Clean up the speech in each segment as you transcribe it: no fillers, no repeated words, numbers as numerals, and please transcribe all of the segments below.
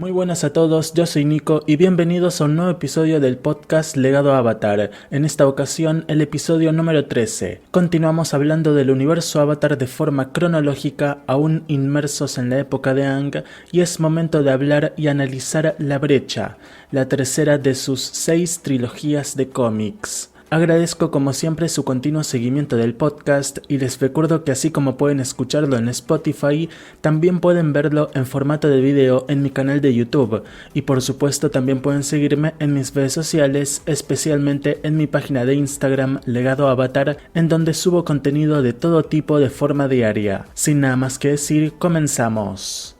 Muy buenas a todos, yo soy Nico y bienvenidos a un nuevo episodio del podcast Legado Avatar, en esta ocasión el episodio número 13. Continuamos hablando del universo Avatar de forma cronológica, aún inmersos en la época de Aang, y es momento de hablar y analizar La Brecha, la tercera de sus 6 trilogías de cómics. Agradezco como siempre su continuo seguimiento del podcast y les recuerdo que así como pueden escucharlo en Spotify, también pueden verlo en formato de video en mi canal de YouTube y por supuesto también pueden seguirme en mis redes sociales, especialmente en mi página de Instagram Legado Avatar, en donde subo contenido de todo tipo de forma diaria. Sin nada más que decir, comenzamos.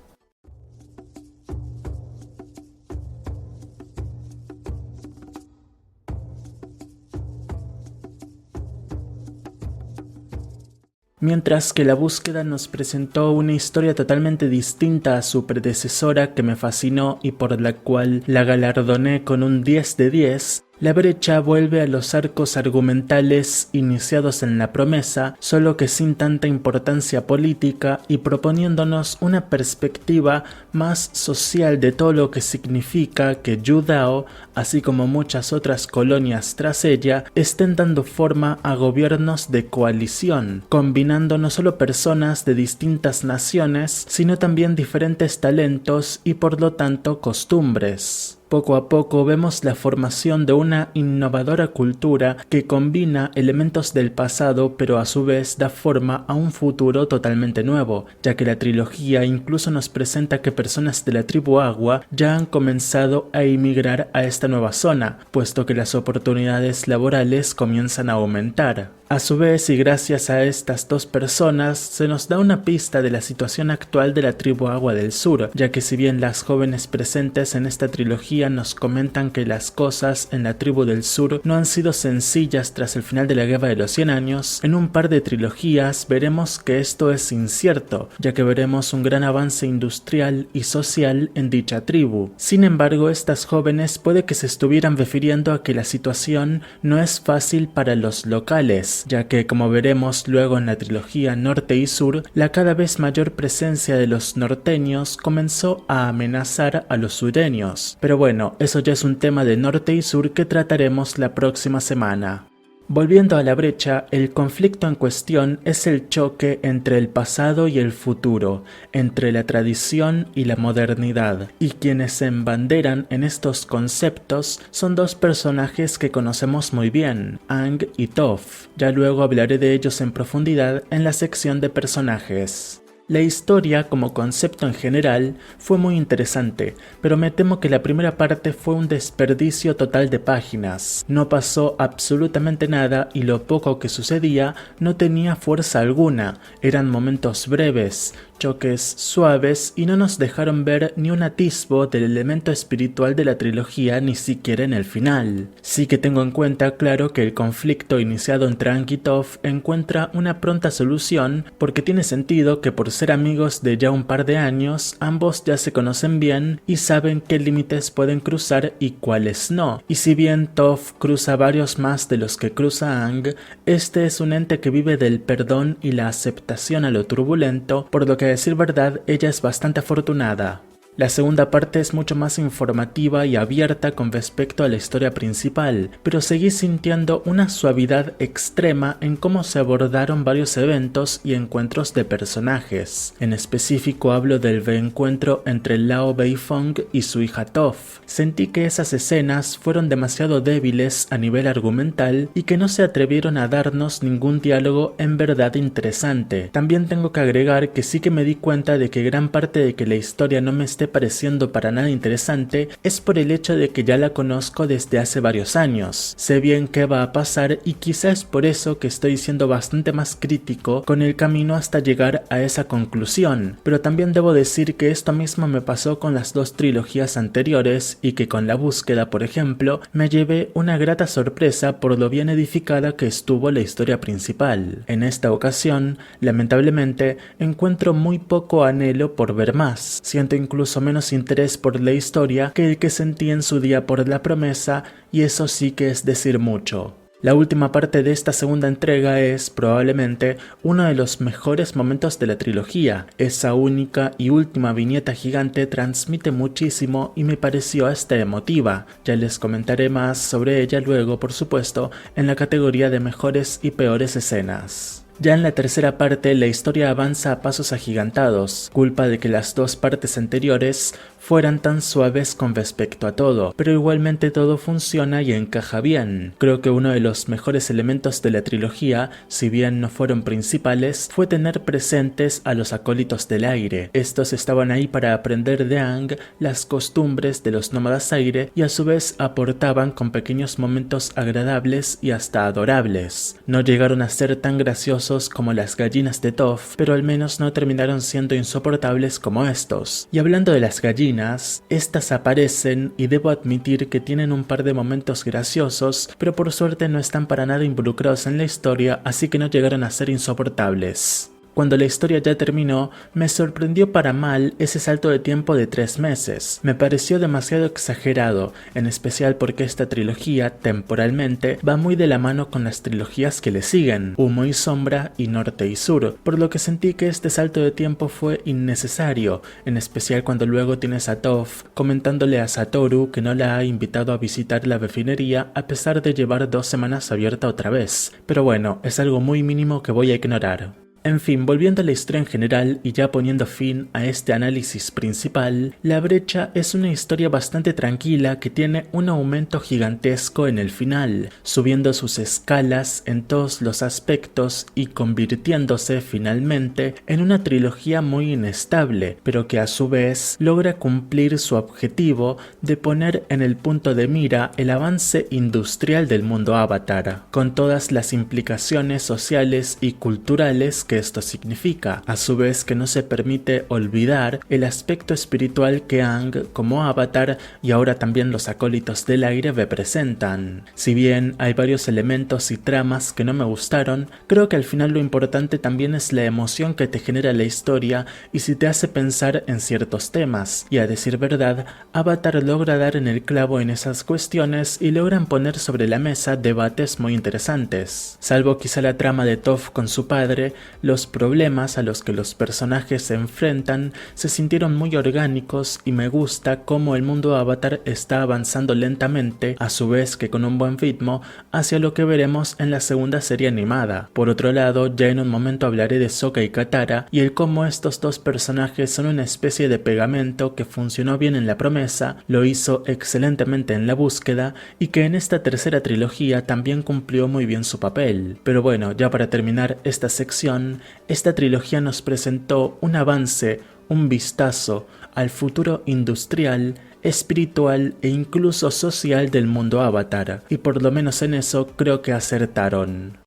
Mientras que La Búsqueda nos presentó una historia totalmente distinta a su predecesora que me fascinó y por la cual la galardoné con un 10 de 10, La Brecha vuelve a los arcos argumentales iniciados en La Promesa, solo que sin tanta importancia política y proponiéndonos una perspectiva más social de todo lo que significa que Yu Dao, así como muchas otras colonias tras ella, estén dando forma a gobiernos de coalición, combinando no solo personas de distintas naciones, sino también diferentes talentos y por lo tanto costumbres. Poco a poco vemos la formación de una innovadora cultura que combina elementos del pasado pero a su vez da forma a un futuro totalmente nuevo, ya que la trilogía incluso nos presenta que personas de la tribu Agua ya han comenzado a emigrar a esta nueva zona, puesto que las oportunidades laborales comienzan a aumentar. A su vez, y gracias a estas dos personas, se nos da una pista de la situación actual de la tribu Agua del Sur, ya que si bien las jóvenes presentes en esta trilogía nos comentan que las cosas en la tribu del sur no han sido sencillas tras el final de la Guerra de los 100 años, en un par de trilogías veremos que esto es incierto, ya que veremos un gran avance industrial y social en dicha tribu. Sin embargo, estas jóvenes puede que se estuvieran refiriendo a que la situación no es fácil para los locales, ya que, como veremos luego en la trilogía Norte y Sur, la cada vez mayor presencia de los norteños comenzó a amenazar a los sureños. Pero bueno, eso ya es un tema de Norte y Sur que trataremos la próxima semana. Volviendo a La Brecha, el conflicto en cuestión es el choque entre el pasado y el futuro, entre la tradición y la modernidad, y quienes se embanderan en estos conceptos son dos personajes que conocemos muy bien, Aang y Toph. Ya luego hablaré de ellos en profundidad en la sección de personajes. La historia, como concepto en general, fue muy interesante, pero me temo que la primera parte fue un desperdicio total de páginas. No pasó absolutamente nada y lo poco que sucedía no tenía fuerza alguna, eran momentos breves, choques suaves y no nos dejaron ver ni un atisbo del elemento espiritual de la trilogía ni siquiera en el final. Sí que tengo en cuenta, claro, que el conflicto iniciado entre Aang y Toph encuentra una pronta solución porque tiene sentido que por ser amigos de ya un par de años, ambos ya se conocen bien y saben qué límites pueden cruzar y cuáles no. Y si bien Toph cruza varios más de los que cruza Aang, este es un ente que vive del perdón y la aceptación a lo turbulento, por lo que a decir verdad, ella es bastante afortunada. La segunda parte es mucho más informativa y abierta con respecto a la historia principal, pero seguí sintiendo una suavidad extrema en cómo se abordaron varios eventos y encuentros de personajes. En específico hablo del reencuentro entre Lao Beifong y su hija Toph. Sentí que esas escenas fueron demasiado débiles a nivel argumental y que no se atrevieron a darnos ningún diálogo en verdad interesante. También tengo que agregar que sí que me di cuenta de que gran parte de que la historia no me esté pareciendo para nada interesante es por el hecho de que ya la conozco desde hace varios años. Sé bien qué va a pasar y quizás es por eso que estoy siendo bastante más crítico con el camino hasta llegar a esa conclusión, pero también debo decir que esto mismo me pasó con las dos trilogías anteriores y que con La Búsqueda, por ejemplo, me llevé una grata sorpresa por lo bien edificada que estuvo la historia principal. En esta ocasión, lamentablemente, encuentro muy poco anhelo por ver más. Siento incluso menos interés por la historia que el que sentí en su día por La Promesa, y eso sí que es decir mucho. La última parte de esta segunda entrega es, probablemente, uno de los mejores momentos de la trilogía. Esa única y última viñeta gigante transmite muchísimo y me pareció hasta emotiva. Ya les comentaré más sobre ella luego, por supuesto, en la categoría de mejores y peores escenas. Ya en la tercera parte la historia avanza a pasos agigantados, culpa de que las dos partes anteriores fueran tan suaves con respecto a todo, pero igualmente todo funciona y encaja bien. Creo que uno de los mejores elementos de la trilogía, si bien no fueron principales, fue tener presentes a los acólitos del aire. Estos estaban ahí para aprender de Aang las costumbres de los nómadas aire y a su vez aportaban con pequeños momentos agradables y hasta adorables. No llegaron a ser tan graciosos como las gallinas de Toph, pero al menos no terminaron siendo insoportables como estos. Y hablando de las gallinas, estas aparecen y debo admitir que tienen un par de momentos graciosos, pero por suerte no están para nada involucrados en la historia, así que no llegaron a ser insoportables. Cuando la historia ya terminó, me sorprendió para mal ese salto de tiempo de 3 meses. Me pareció demasiado exagerado, en especial porque esta trilogía, temporalmente, va muy de la mano con las trilogías que le siguen, Humo y Sombra y Norte y Sur, por lo que sentí que este salto de tiempo fue innecesario, en especial cuando luego tienes a Toph comentándole a Satoru que no la ha invitado a visitar la refinería a pesar de llevar 2 semanas abierta otra vez. Pero bueno, es algo muy mínimo que voy a ignorar. En fin, volviendo a la historia en general y ya poniendo fin a este análisis principal, La Brecha es una historia bastante tranquila que tiene un aumento gigantesco en el final, subiendo sus escalas en todos los aspectos y convirtiéndose finalmente en una trilogía muy inestable, pero que a su vez logra cumplir su objetivo de poner en el punto de mira el avance industrial del mundo Avatar, con todas las implicaciones sociales y culturales que esto significa, a su vez que no se permite olvidar el aspecto espiritual que Aang como Avatar y ahora también los acólitos del aire representan. Si bien hay varios elementos y tramas que no me gustaron, creo que al final lo importante también es la emoción que te genera la historia y si te hace pensar en ciertos temas, y a decir verdad, Avatar logra dar en el clavo en esas cuestiones y logran poner sobre la mesa debates muy interesantes. Salvo quizá la trama de Toph con su padre, los problemas a los que los personajes se enfrentan se sintieron muy orgánicos y me gusta cómo el mundo Avatar está avanzando lentamente, a su vez que con un buen ritmo, hacia lo que veremos en la segunda serie animada. Por otro lado, ya en un momento hablaré de Sokka y Katara y el cómo estos dos personajes son una especie de pegamento que funcionó bien en La Promesa, lo hizo excelentemente en La Búsqueda y que en esta tercera trilogía también cumplió muy bien su papel. Pero bueno, ya para terminar esta sección, esta trilogía nos presentó un avance, un vistazo al futuro industrial, espiritual e incluso social del mundo Avatar, y por lo menos en eso creo que acertaron.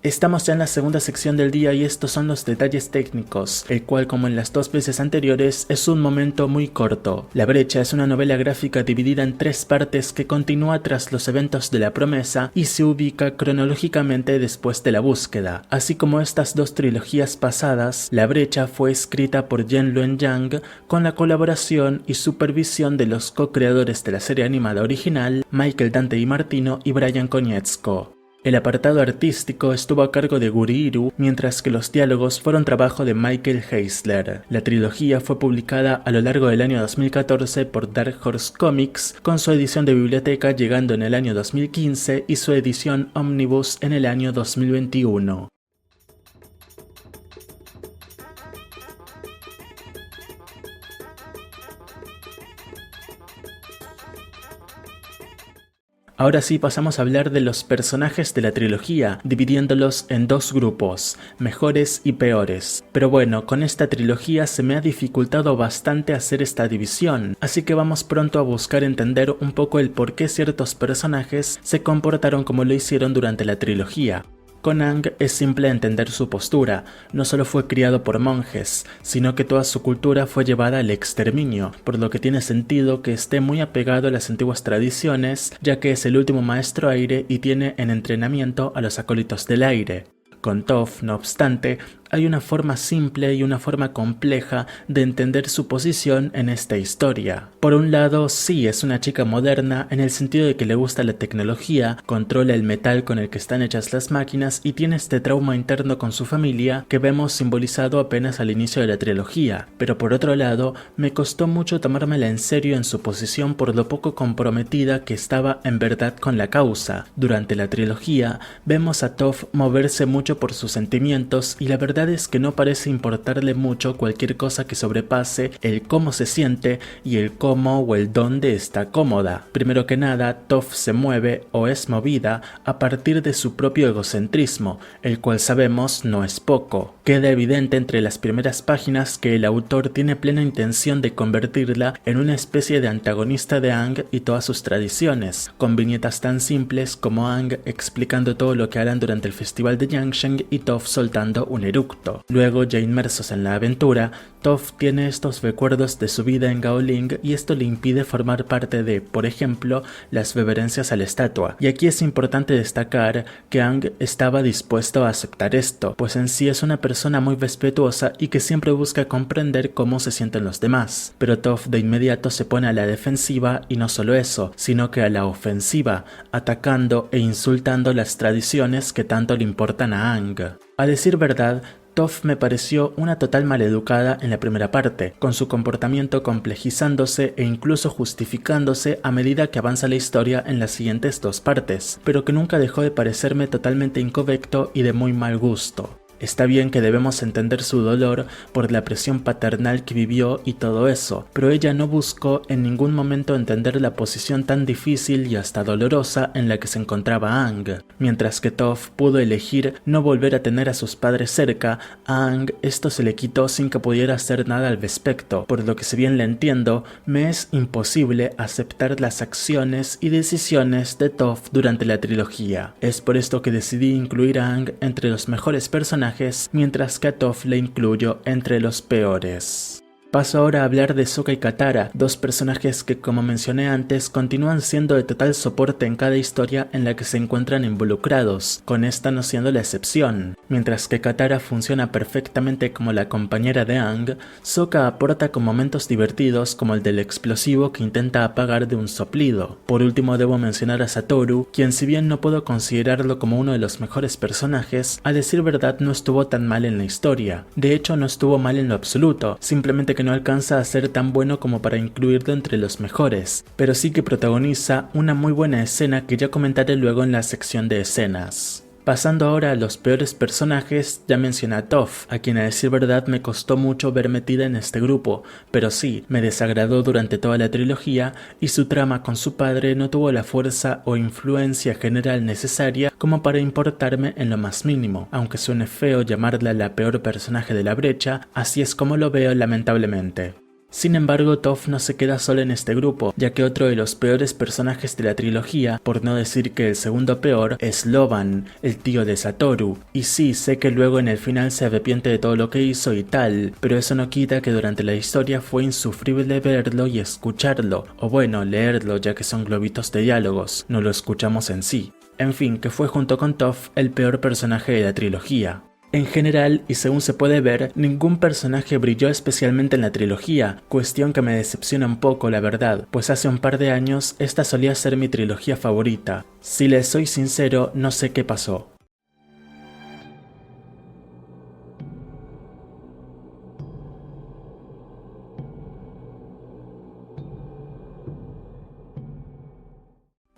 Estamos ya en la segunda sección del día y estos son los detalles técnicos, el cual como en las 2 veces anteriores es un momento muy corto. La Brecha es una novela gráfica dividida en 3 partes que continúa tras los eventos de La Promesa y se ubica cronológicamente después de La Búsqueda. Así como estas 2 trilogías pasadas, La Brecha fue escrita por Yen Luen Yang con la colaboración y supervisión de los co-creadores de la serie animada original, Michael Dante DiMartino y Bryan Konietzko. El apartado artístico estuvo a cargo de Guri-Hiru, mientras que los diálogos fueron trabajo de Michael Heisler. La trilogía fue publicada a lo largo del año 2014 por Dark Horse Comics, con su edición de biblioteca llegando en el año 2015 y su edición Omnibus en el año 2021. Ahora sí pasamos a hablar de los personajes de la trilogía, dividiéndolos en 2 grupos, mejores y peores. Pero bueno, con esta trilogía se me ha dificultado bastante hacer esta división, así que vamos pronto a buscar entender un poco el por qué ciertos personajes se comportaron como lo hicieron durante la trilogía. Con Aang es simple entender su postura, no solo fue criado por monjes, sino que toda su cultura fue llevada al exterminio, por lo que tiene sentido que esté muy apegado a las antiguas tradiciones, ya que es el último maestro aire y tiene en entrenamiento a los acólitos del aire. Con Toph, no obstante, hay una forma simple y una forma compleja de entender su posición en esta historia. Por un lado, sí, es una chica moderna en el sentido de que le gusta la tecnología, controla el metal con el que están hechas las máquinas y tiene este trauma interno con su familia que vemos simbolizado apenas al inicio de la trilogía. Pero por otro lado, me costó mucho tomármela en serio en su posición por lo poco comprometida que estaba en verdad con la causa. Durante la trilogía, vemos a Toph moverse mucho por sus sentimientos y la verdad es que no parece importarle mucho cualquier cosa que sobrepase el cómo se siente y el cómo o el dónde está cómoda. Primero que nada, Toph se mueve o es movida a partir de su propio egocentrismo, el cual sabemos no es poco. Queda evidente entre las primeras páginas que el autor tiene plena intención de convertirla en una especie de antagonista de Aang y todas sus tradiciones, con viñetas tan simples como Aang explicando todo lo que harán durante el festival de Yangsheng y Toph soltando un eructo. Luego, ya inmersos en la aventura, Toph tiene estos recuerdos de su vida en Gaoling y esto le impide formar parte de, por ejemplo, las reverencias a la estatua. Y aquí es importante destacar que Aang estaba dispuesto a aceptar esto, pues en sí es una persona muy respetuosa y que siempre busca comprender cómo se sienten los demás. Pero Toph de inmediato se pone a la defensiva y no solo eso, sino que a la ofensiva, atacando e insultando las tradiciones que tanto le importan a Aang. A decir verdad, Toph me pareció una total maleducada en la primera parte, con su comportamiento complejizándose e incluso justificándose a medida que avanza la historia en las siguientes dos partes, pero que nunca dejó de parecerme totalmente incorrecto y de muy mal gusto. Está bien que debemos entender su dolor por la presión paternal que vivió y todo eso, pero ella no buscó en ningún momento entender la posición tan difícil y hasta dolorosa en la que se encontraba Aang. Mientras que Toph pudo elegir no volver a tener a sus padres cerca, a Aang esto se le quitó sin que pudiera hacer nada al respecto, por lo que si bien la entiendo, me es imposible aceptar las acciones y decisiones de Toph durante la trilogía. Es por esto que decidí incluir a Aang entre los mejores personajes, mientras que a Toph le incluyo entre los peores. Paso ahora a hablar de Sokka y Katara, dos personajes que, como mencioné antes, continúan siendo de total soporte en cada historia en la que se encuentran involucrados, con esta no siendo la excepción. Mientras que Katara funciona perfectamente como la compañera de Aang, Sokka aporta con momentos divertidos como el del explosivo que intenta apagar de un soplido. Por último debo mencionar a Satoru, quien si bien no puedo considerarlo como uno de los mejores personajes, a decir verdad no estuvo tan mal en la historia. De hecho no estuvo mal en lo absoluto, simplemente que no alcanza a ser tan bueno como para incluirlo entre los mejores, pero sí que protagoniza una muy buena escena que ya comentaré luego en la sección de escenas. Pasando ahora a los peores personajes, ya mencioné a Toph, a quien a decir verdad me costó mucho ver metida en este grupo, pero sí, me desagradó durante toda la trilogía y su trama con su padre no tuvo la fuerza o influencia general necesaria como para importarme en lo más mínimo. Aunque suene feo llamarla la peor personaje de la brecha, así es como lo veo lamentablemente. Sin embargo, Toph no se queda sola en este grupo, ya que otro de los peores personajes de la trilogía, por no decir que el segundo peor, es Loban, el tío de Satoru. Y sí, sé que luego en el final se arrepiente de todo lo que hizo y tal, pero eso no quita que durante la historia fue insufrible verlo y escucharlo, o bueno, leerlo ya que son globitos de diálogos, no lo escuchamos en sí. En fin, que fue junto con Toph el peor personaje de la trilogía. En general, y según se puede ver, ningún personaje brilló especialmente en la trilogía, cuestión que me decepciona un poco la verdad, pues hace un par de años esta solía ser mi trilogía favorita. Si les soy sincero, no sé qué pasó.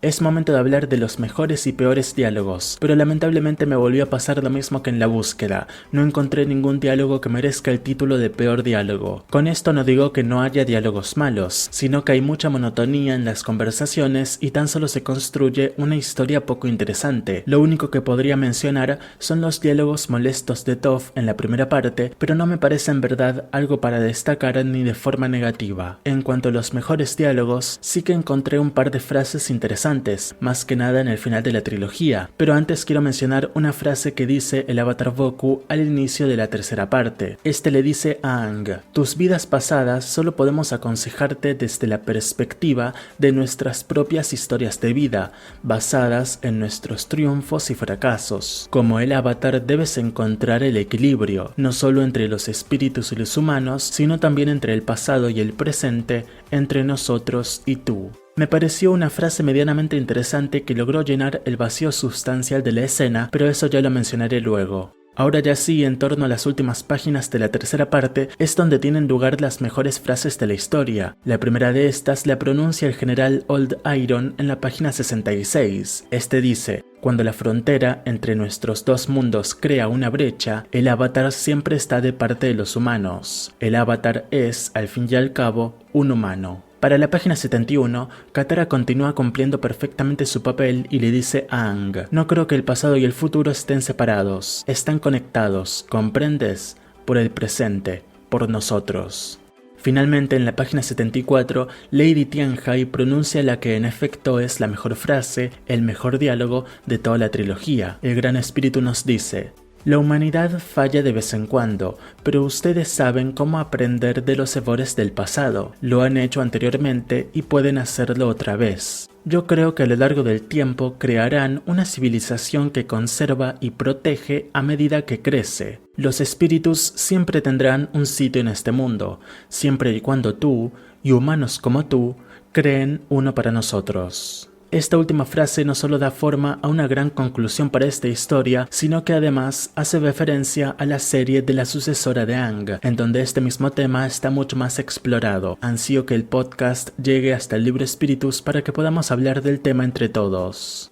Es momento de hablar de los mejores y peores diálogos, pero lamentablemente me volvió a pasar lo mismo que en la búsqueda, no encontré ningún diálogo que merezca el título de peor diálogo. Con esto no digo que no haya diálogos malos, sino que hay mucha monotonía en las conversaciones y tan solo se construye una historia poco interesante. Lo único que podría mencionar son los diálogos molestos de Toph en la primera parte, pero no me parece en verdad algo para destacar ni de forma negativa. En cuanto a los mejores diálogos, sí que encontré un par de frases interesantes, interesantes, más que nada en el final de la trilogía, pero antes quiero mencionar una frase que dice el avatar Voku al inicio de la tercera parte. Este le dice a Aang: tus vidas pasadas solo podemos aconsejarte desde la perspectiva de nuestras propias historias de vida, basadas en nuestros triunfos y fracasos. Como el avatar debes encontrar el equilibrio, no solo entre los espíritus y los humanos, sino también entre el pasado y el presente, entre nosotros y tú. Me pareció una frase medianamente interesante que logró llenar el vacío sustancial de la escena, pero eso ya lo mencionaré luego. Ahora ya sí, en torno a las últimas páginas de la tercera parte, es donde tienen lugar las mejores frases de la historia. La primera de estas la pronuncia el general Old Iron en la página 66. Este dice: cuando la frontera entre nuestros dos mundos crea una brecha, el avatar siempre está de parte de los humanos. El avatar es, al fin y al cabo, un humano. Para la página 71, Katara continúa cumpliendo perfectamente su papel y le dice a Aang: no creo que el pasado y el futuro estén separados, están conectados, ¿comprendes? Por el presente, por nosotros. Finalmente, en la página 74, Lady Tianhai pronuncia la que en efecto es la mejor frase, el mejor diálogo de toda la trilogía. El Gran Espíritu nos dice: la humanidad falla de vez en cuando, pero ustedes saben cómo aprender de los errores del pasado. Lo han hecho anteriormente y pueden hacerlo otra vez. Yo creo que a lo largo del tiempo crearán una civilización que conserva y protege a medida que crece. Los espíritus siempre tendrán un sitio en este mundo, siempre y cuando tú, y humanos como tú, creen uno para nosotros. Esta última frase no solo da forma a una gran conclusión para esta historia, sino que además hace referencia a la serie de la sucesora de Aang, en donde este mismo tema está mucho más explorado. Ansío que el podcast llegue hasta el libro Spiritus para que podamos hablar del tema entre todos.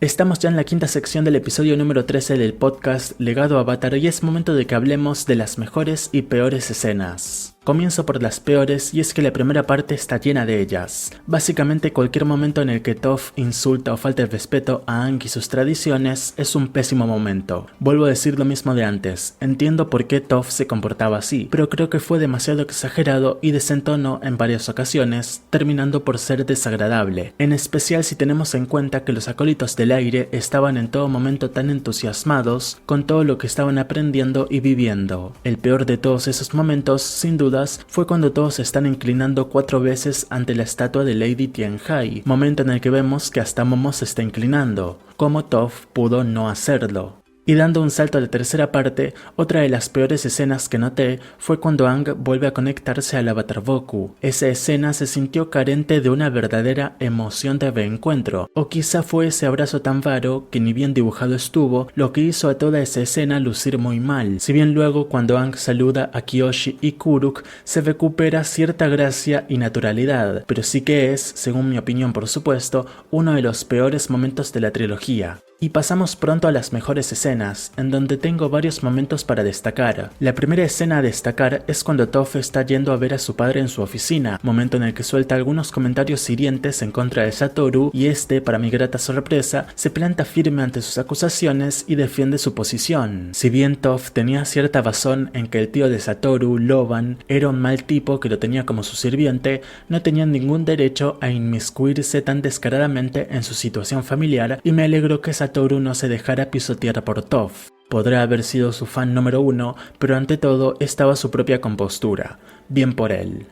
Estamos ya en la quinta sección del episodio número 13 del podcast Legado Avatar y es momento de que hablemos de las mejores y peores escenas. Comienzo por las peores y es que la primera parte está llena de ellas. Básicamente cualquier momento en el que Toph insulta o falta el respeto a Aang y sus tradiciones es un pésimo momento. Vuelvo a decir lo mismo de antes, entiendo por qué Toph se comportaba así, pero creo que fue demasiado exagerado y desentonó en varias ocasiones, terminando por ser desagradable, en especial si tenemos en cuenta que los acólitos del aire estaban en todo momento tan entusiasmados con todo lo que estaban aprendiendo y viviendo. El peor de todos esos momentos, sin duda, fue cuando todos se están inclinando 4 veces ante la estatua de Lady Tianhai, momento en el que vemos que hasta Momo se está inclinando. ¿Cómo Toph pudo no hacerlo? Y dando un salto a la tercera parte, otra de las peores escenas que noté fue cuando Aang vuelve a conectarse al avatar Voku. Esa escena se sintió carente de una verdadera emoción de reencuentro, o quizá fue ese abrazo tan raro que ni bien dibujado estuvo, lo que hizo a toda esa escena lucir muy mal. Si bien luego cuando Aang saluda a Kyoshi y Kuruk se recupera cierta gracia y naturalidad, pero sí que es, según mi opinión por supuesto, uno de los peores momentos de la trilogía. Y pasamos pronto a las mejores escenas, en donde tengo varios momentos para destacar. La primera escena a destacar es cuando Toph está yendo a ver a su padre en su oficina, momento en el que suelta algunos comentarios hirientes en contra de Satoru y este, para mi grata sorpresa, se planta firme ante sus acusaciones y defiende su posición. Si bien Toph tenía cierta razón en que el tío de Satoru, Loban, era un mal tipo que lo tenía como su sirviente, no tenía ningún derecho a inmiscuirse tan descaradamente en su situación familiar y me alegro que Satoru no se dejara pisotear por Toph. Podrá haber sido su fan número 1, pero ante todo estaba su propia compostura. Bien por él.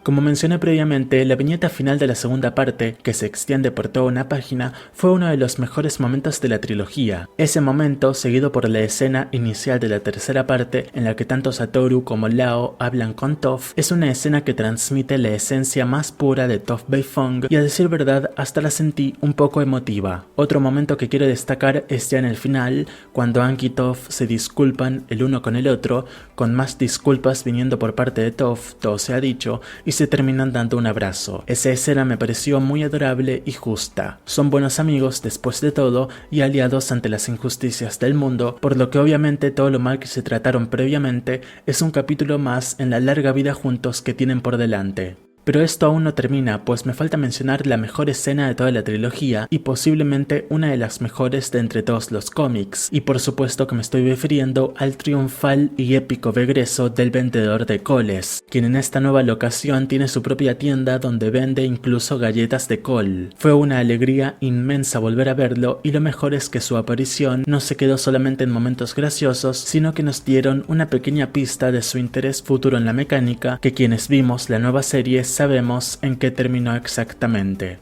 Como mencioné previamente, la viñeta final de la segunda parte, que se extiende por toda una página, fue uno de los mejores momentos de la trilogía. Ese momento, seguido por la escena inicial de la tercera parte, en la que tanto Satoru como Lao hablan con Toph, es una escena que transmite la esencia más pura de Toph Beifong y a decir verdad hasta la sentí un poco emotiva. Otro momento que quiero destacar es ya en el final, cuando Aang y Toph se disculpan el uno con el otro, con más disculpas viniendo por parte de Toph, todo se ha dicho, y se terminan dando un abrazo. Esa escena me pareció muy adorable y justa. Son buenos amigos después de todo y aliados ante las injusticias del mundo, por lo que obviamente todo lo mal que se trataron previamente es un capítulo más en la larga vida juntos que tienen por delante. Pero esto aún no termina, pues me falta mencionar la mejor escena de toda la trilogía y posiblemente una de las mejores de entre todos los cómics, y por supuesto que me estoy refiriendo al triunfal y épico regreso del vendedor de coles, quien en esta nueva locación tiene su propia tienda donde vende incluso galletas de col. Fue una alegría inmensa volver a verlo, y lo mejor es que su aparición no se quedó solamente en momentos graciosos, sino que nos dieron una pequeña pista de su interés futuro en la mecánica, que quienes vimos la nueva serie sabemos en qué terminó exactamente.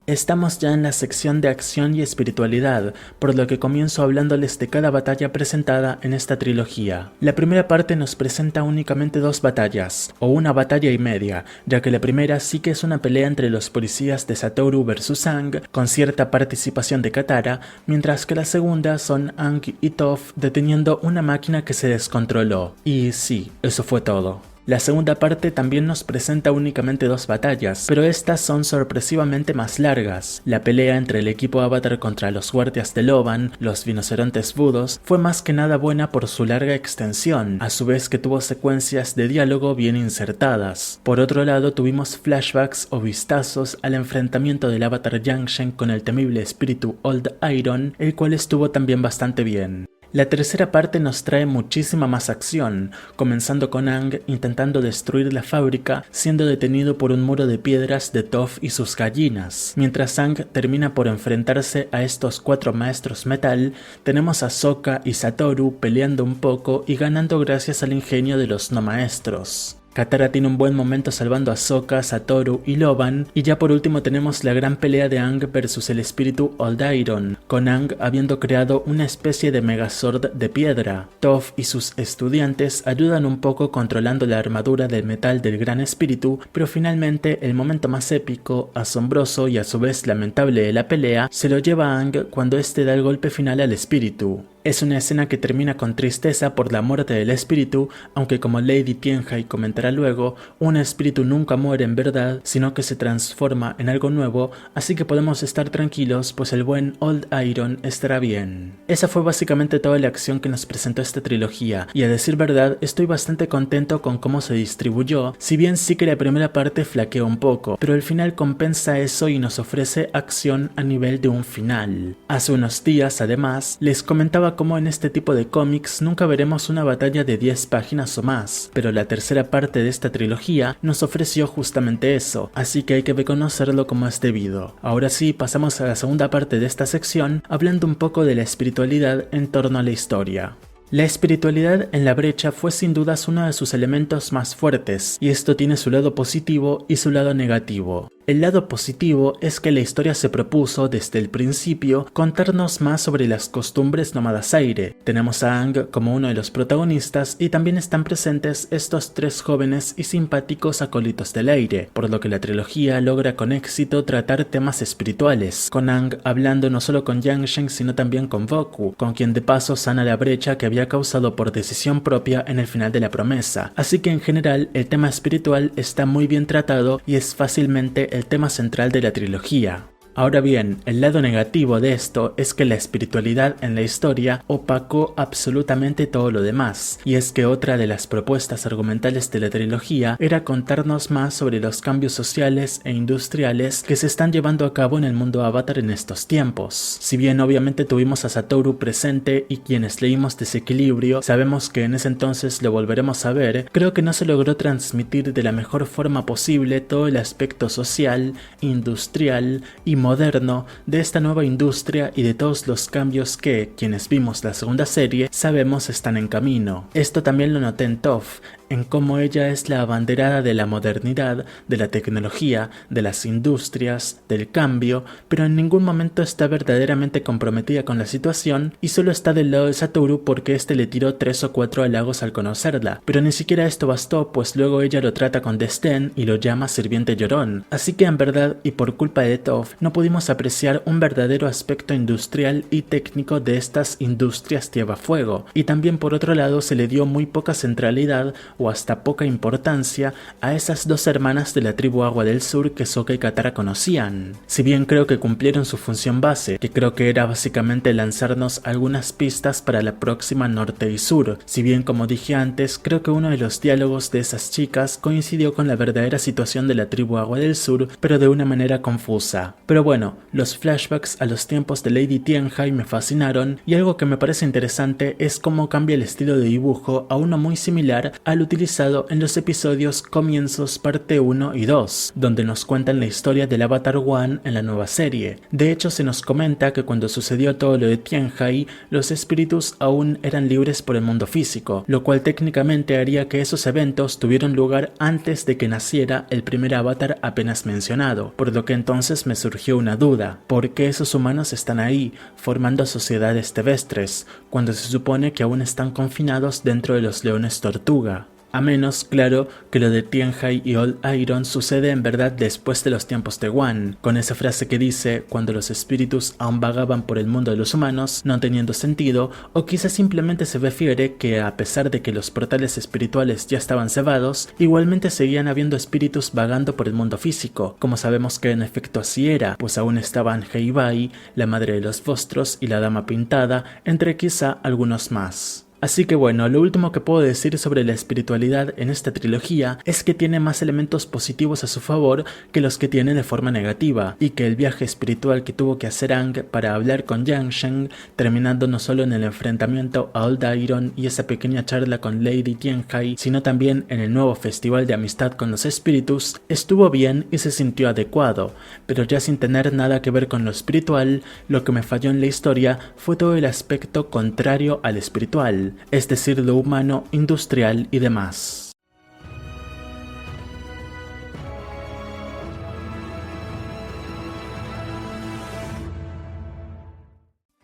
Estamos ya en la sección de acción y espiritualidad, por lo que comienzo hablándoles de cada batalla presentada en esta trilogía. La primera parte nos presenta únicamente 2 batallas, o una batalla y media, ya que la primera sí que es una pelea entre los policías de Satoru vs Aang, con cierta participación de Katara, mientras que la segunda son Aang y Toph deteniendo una máquina que se descontroló. Y sí, eso fue todo. La segunda parte también nos presenta únicamente 2 batallas, pero estas son sorpresivamente más largas. La pelea entre el equipo Avatar contra los guardias de Loban, los rinocerontes budos, fue más que nada buena por su larga extensión, a su vez que tuvo secuencias de diálogo bien insertadas. Por otro lado, tuvimos flashbacks o vistazos al enfrentamiento del Avatar Yang con el temible espíritu Old Iron, el cual estuvo también bastante bien. La tercera parte nos trae muchísima más acción, comenzando con Aang intentando destruir la fábrica, siendo detenido por un muro de piedras de Toph y sus gallinas. Mientras Aang termina por enfrentarse a estos 4 maestros metal, tenemos a Sokka y Satoru peleando un poco y ganando gracias al ingenio de los no maestros. Katara tiene un buen momento salvando a Sokka, Satoru y Loban, y ya por último tenemos la gran pelea de Aang versus el espíritu Old Iron, con Aang habiendo creado una especie de Megazord de piedra. Toph y sus estudiantes ayudan un poco controlando la armadura del metal del gran espíritu, pero finalmente el momento más épico, asombroso y a su vez lamentable de la pelea se lo lleva a Aang cuando este da el golpe final al espíritu. Es una escena que termina con tristeza por la muerte del espíritu, aunque como Lady Tianhai comentará luego, un espíritu nunca muere en verdad, sino que se transforma en algo nuevo, así que podemos estar tranquilos, pues el buen Old Iron estará bien. Esa fue básicamente toda la acción que nos presentó esta trilogía, y a decir verdad, estoy bastante contento con cómo se distribuyó, si bien sí que la primera parte flaqueó un poco, pero el final compensa eso y nos ofrece acción a nivel de un final. Hace unos días, además, les comentaba cómo en este tipo de cómics nunca veremos una batalla de 10 páginas o más, pero la tercera parte de esta trilogía nos ofreció justamente eso, así que hay que reconocerlo como es debido. Ahora sí, pasamos a la segunda parte de esta sección, hablando un poco de la espiritualidad en torno a la historia. La espiritualidad en La Brecha fue sin dudas uno de sus elementos más fuertes, y esto tiene su lado positivo y su lado negativo. El lado positivo es que la historia se propuso desde el principio contarnos más sobre las costumbres nómadas aire. Tenemos a Aang como uno de los protagonistas y también están presentes estos 3 jóvenes y simpáticos acólitos del aire, por lo que la trilogía logra con éxito tratar temas espirituales, con Aang hablando no solo con Yang Shen sino también con Goku, con quien de paso sana la brecha que había causado por decisión propia en el final de la promesa. Así que en general el tema espiritual está muy bien tratado y es fácilmente el tema central de la trilogía. Ahora bien, el lado negativo de esto es que la espiritualidad en la historia opacó absolutamente todo lo demás, y es que otra de las propuestas argumentales de la trilogía era contarnos más sobre los cambios sociales e industriales que se están llevando a cabo en el mundo Avatar en estos tiempos. Si bien obviamente tuvimos a Satoru presente y quienes leímos Desequilibrio sabemos que en ese entonces lo volveremos a ver, creo que no se logró transmitir de la mejor forma posible todo el aspecto social, industrial y moderno de esta nueva industria y de todos los cambios que, quienes vimos la segunda serie, sabemos están en camino. Esto también lo noté en Toph, en cómo ella es la abanderada de la modernidad, de la tecnología, de las industrias, del cambio, pero en ningún momento está verdaderamente comprometida con la situación y solo está del lado de Satoru porque este le tiró 3 o 4 halagos al conocerla, pero ni siquiera esto bastó, pues luego ella lo trata con desdén y lo llama sirviente llorón, así que en verdad y por culpa de Toph no pudimos apreciar un verdadero aspecto industrial y técnico de estas industrias tierra-fuego, y también por otro lado se le dio muy poca centralidad o hasta poca importancia a esas dos hermanas de la tribu Agua del Sur que Sokka y Katara conocían. Si bien creo que cumplieron su función base, que creo que era básicamente lanzarnos algunas pistas para la próxima Norte y Sur, si bien como dije antes, creo que uno de los diálogos de esas chicas coincidió con la verdadera situación de la tribu Agua del Sur, pero de una manera confusa. Pero bueno, los flashbacks a los tiempos de Lady Tianhai me fascinaron, y algo que me parece interesante es cómo cambia el estilo de dibujo a uno muy similar al utilizado en los episodios Comienzos parte 1 y 2, donde nos cuentan la historia del Avatar One en la nueva serie. De hecho, se nos comenta que cuando sucedió todo lo de Tianhai, los espíritus aún eran libres por el mundo físico, lo cual técnicamente haría que esos eventos tuvieron lugar antes de que naciera el primer avatar apenas mencionado, por lo que entonces me surgió una duda: ¿por qué esos humanos están ahí, formando sociedades terrestres, cuando se supone que aún están confinados dentro de los leones tortuga? A menos, claro, que lo de Tianhai y Old Iron sucede en verdad después de los tiempos de One, con esa frase que dice cuando los espíritus aún vagaban por el mundo de los humanos, no teniendo sentido, o quizás simplemente se refiere que a pesar de que los portales espirituales ya estaban cebados, igualmente seguían habiendo espíritus vagando por el mundo físico, como sabemos que en efecto así era, pues aún estaban Heibai, la madre de los Vostros y la Dama Pintada, entre quizá algunos más. Así que bueno, lo último que puedo decir sobre la espiritualidad en esta trilogía es que tiene más elementos positivos a su favor que los que tiene de forma negativa, y que el viaje espiritual que tuvo que hacer Aang para hablar con Yang Shen, terminando no solo en el enfrentamiento a Old Iron y esa pequeña charla con Lady Tianhai, sino también en el nuevo festival de amistad con los espíritus, estuvo bien y se sintió adecuado, pero ya sin tener nada que ver con lo espiritual, lo que me falló en la historia fue todo el aspecto contrario al espiritual, es decir, lo humano, industrial y demás.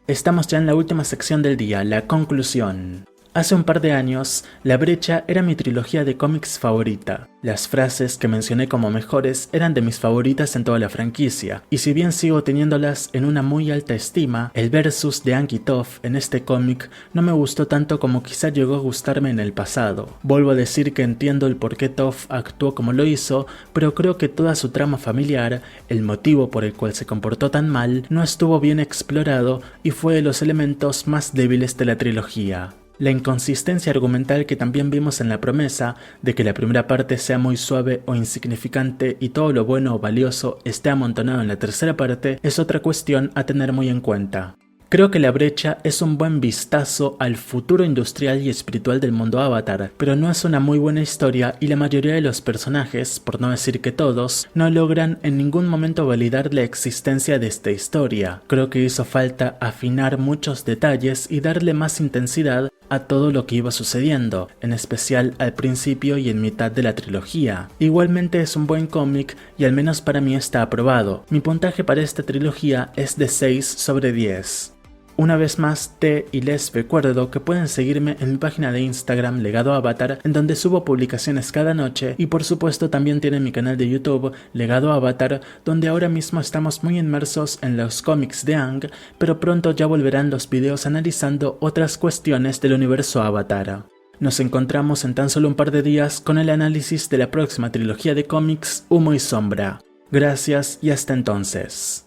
Estamos ya en la última sección del día, la conclusión. Hace un par de años, La Brecha era mi trilogía de cómics favorita. Las frases que mencioné como mejores eran de mis favoritas en toda la franquicia, y si bien sigo teniéndolas en una muy alta estima, el versus de Aang y Toph en este cómic no me gustó tanto como quizá llegó a gustarme en el pasado. Vuelvo a decir que entiendo el por qué Toph actuó como lo hizo, pero creo que toda su trama familiar, el motivo por el cual se comportó tan mal, no estuvo bien explorado y fue de los elementos más débiles de la trilogía. La inconsistencia argumental que también vimos en la promesa de que la primera parte sea muy suave o insignificante y todo lo bueno o valioso esté amontonado en la tercera parte es otra cuestión a tener muy en cuenta. Creo que La Brecha es un buen vistazo al futuro industrial y espiritual del mundo Avatar, pero no es una muy buena historia y la mayoría de los personajes, por no decir que todos, no logran en ningún momento validar la existencia de esta historia. Creo que hizo falta afinar muchos detalles y darle más intensidad a todo lo que iba sucediendo, en especial al principio y en mitad de la trilogía. Igualmente es un buen cómic y al menos para mí está aprobado. Mi puntaje para esta trilogía es de 6 sobre 10. Una vez más, te y les recuerdo que pueden seguirme en mi página de Instagram Legado Avatar, en donde subo publicaciones cada noche, y por supuesto también tienen mi canal de YouTube Legado Avatar, donde ahora mismo estamos muy inmersos en los cómics de Aang, pero pronto ya volverán los videos analizando otras cuestiones del universo Avatar. Nos encontramos en tan solo un par de días con el análisis de la próxima trilogía de cómics Humo y Sombra. Gracias y hasta entonces.